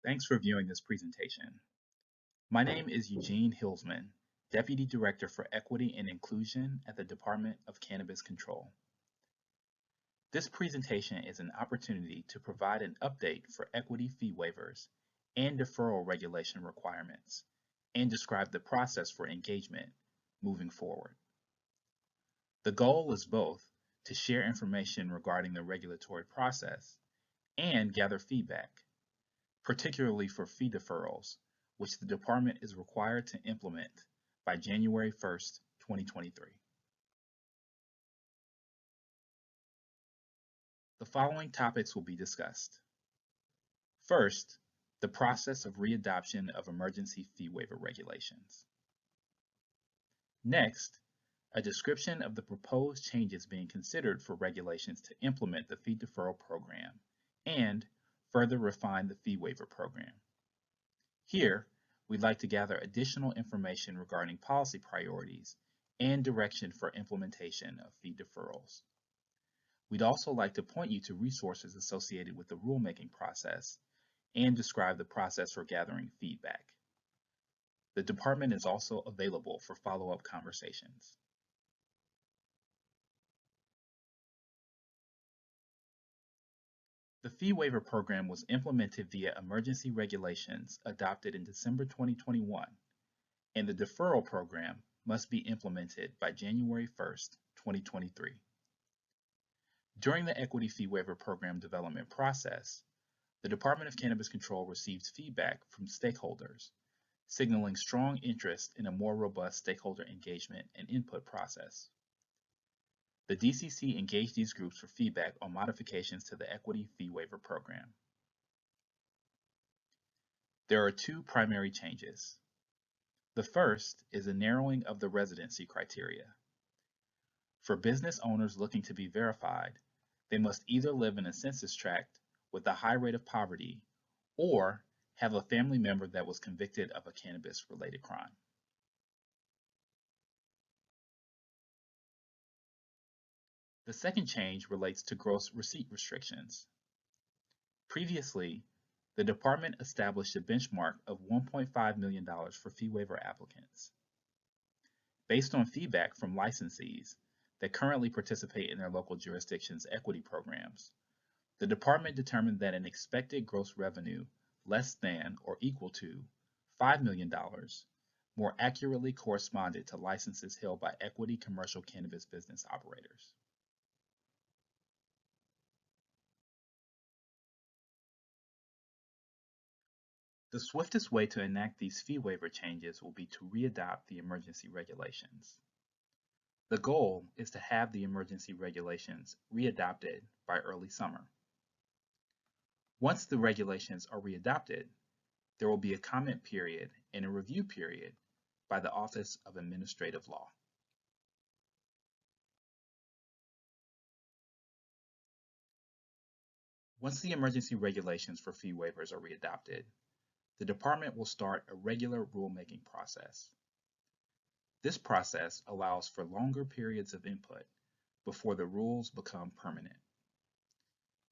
Thanks for viewing this presentation. My name is Eugene Hilsman, Deputy Director for Equity and Inclusion at the Department of Cannabis Control. This presentation is an opportunity to provide an update for equity fee waivers and deferral regulation requirements, and describe the process for engagement moving forward. The goal is both to share information regarding the regulatory process and gather feedback, particularly for fee deferrals, which the department is required to implement by January 1st, 2023. The following topics will be discussed. First, the process of readoption of emergency fee waiver regulations. Next, a description of the proposed changes being considered for regulations to implement the fee deferral program and further refine the fee waiver program. Here, we'd like to gather additional information regarding policy priorities and direction for implementation of fee deferrals. We'd also like to point you to resources associated with the rulemaking process and describe the process for gathering feedback. The department is also available for follow-up conversations. The fee waiver program was implemented via emergency regulations adopted in December 2021, and the deferral program must be implemented by January 1st, 2023. During the equity fee waiver program development process, the Department of Cannabis Control received feedback from stakeholders, signaling strong interest in a more robust stakeholder engagement and input process. The DCC engaged these groups for feedback on modifications to the equity fee waiver program. There are two primary changes. The first is a narrowing of the residency criteria. For business owners looking to be verified, they must either live in a census tract with a high rate of poverty or have a family member that was convicted of a cannabis-related crime. The second change relates to gross receipt restrictions. Previously, the department established a benchmark of $1.5 million for fee waiver applicants. Based on feedback from licensees that currently participate in their local jurisdiction's equity programs, the department determined that an expected gross revenue less than or equal to $5 million more accurately corresponded to licenses held by equity commercial cannabis business operators. The swiftest way to enact these fee waiver changes will be to readopt the emergency regulations. The goal is to have the emergency regulations readopted by early summer. Once the regulations are readopted, there will be a comment period and a review period by the Office of Administrative Law. Once the emergency regulations for fee waivers are readopted, the department will start a regular rulemaking process. This process allows for longer periods of input before the rules become permanent.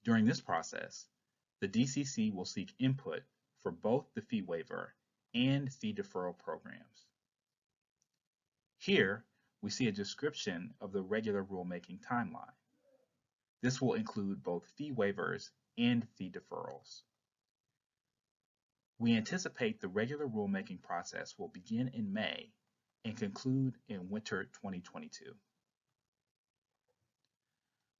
During this process, the DCC will seek input for both the fee waiver and fee deferral programs. Here, we see a description of the regular rulemaking timeline. This will include both fee waivers and fee deferrals. We anticipate the regular rulemaking process will begin in May and conclude in winter 2022.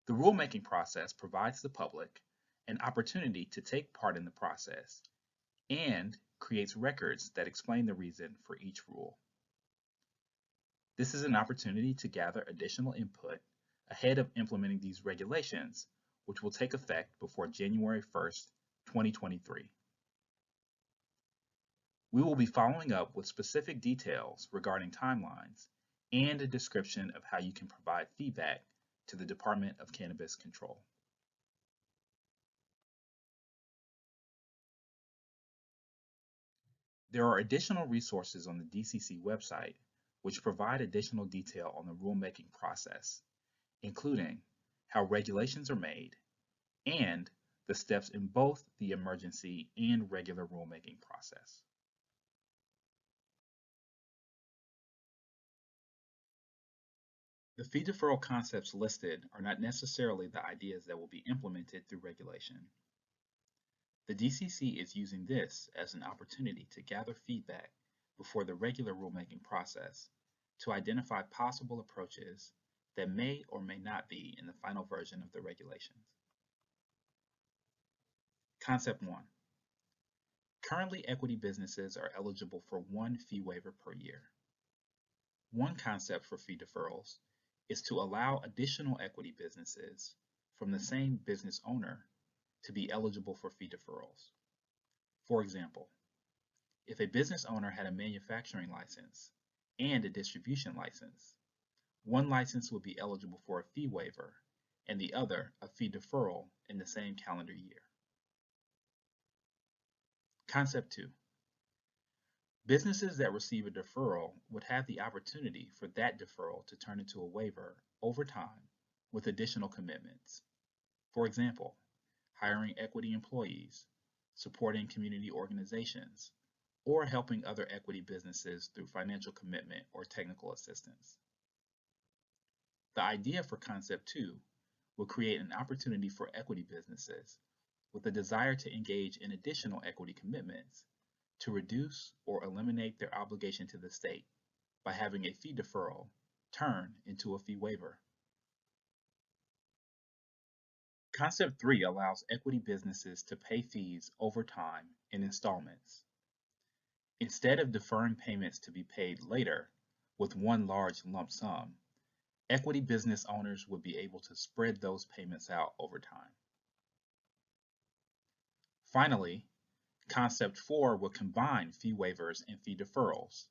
The rulemaking process provides the public an opportunity to take part in the process and creates records that explain the reason for each rule. This is an opportunity to gather additional input ahead of implementing these regulations, which will take effect before January 1st, 2023. We will be following up with specific details regarding timelines and a description of how you can provide feedback to the Department of Cannabis Control. There are additional resources on the DCC website which provide additional detail on the rulemaking process, including how regulations are made and the steps in both the emergency and regular rulemaking process. The fee deferral concepts listed are not necessarily the ideas that will be implemented through regulation. The DCC is using this as an opportunity to gather feedback before the regular rulemaking process to identify possible approaches that may or may not be in the final version of the regulations. Concept 1. Currently, equity businesses are eligible for one fee waiver per year. One concept for fee deferrals is to allow additional equity businesses from the same business owner to be eligible for fee deferrals. For example, if a business owner had a manufacturing license and a distribution license, one license would be eligible for a fee waiver and the other a fee deferral in the same calendar year. Concept 2. Businesses that receive a deferral would have the opportunity for that deferral to turn into a waiver over time with additional commitments. For example, hiring equity employees, supporting community organizations, or helping other equity businesses through financial commitment or technical assistance. The idea for Concept 2 will create an opportunity for equity businesses with a desire to engage in additional equity commitments to reduce or eliminate their obligation to the state by having a fee deferral turn into a fee waiver. Concept 3 allows equity businesses to pay fees over time in installments. Instead of deferring payments to be paid later with one large lump sum, equity business owners would be able to spread those payments out over time. Finally, Concept 4 will combine fee waivers and fee deferrals.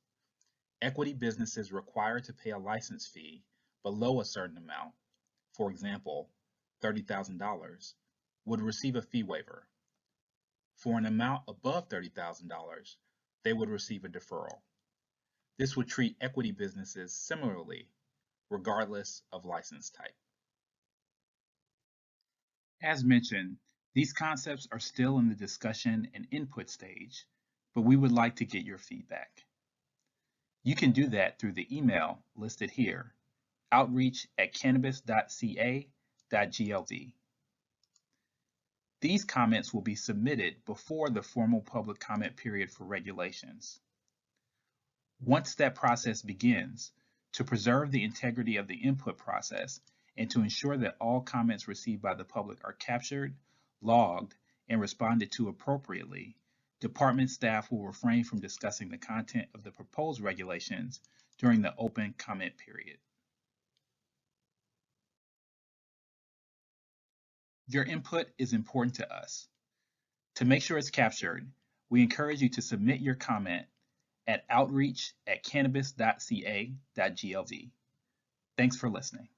Equity businesses required to pay a license fee below a certain amount, for example, $30,000, would receive a fee waiver. For an amount above $30,000, they would receive a deferral. This would treat equity businesses similarly, regardless of license type. As mentioned, these concepts are still in the discussion and input stage, but we would like to get your feedback. You can do that through the email listed here, outreach@cannabis.ca.gov. These comments will be submitted before the formal public comment period for regulations. Once that process begins, to preserve the integrity of the input process and to ensure that all comments received by the public are captured, logged, and responded to appropriately, department staff will refrain from discussing the content of the proposed regulations during the open comment period. Your input is important to us. To make sure it's captured, we encourage you to submit your comment at outreach@cannabis.ca.gov. Thanks for listening.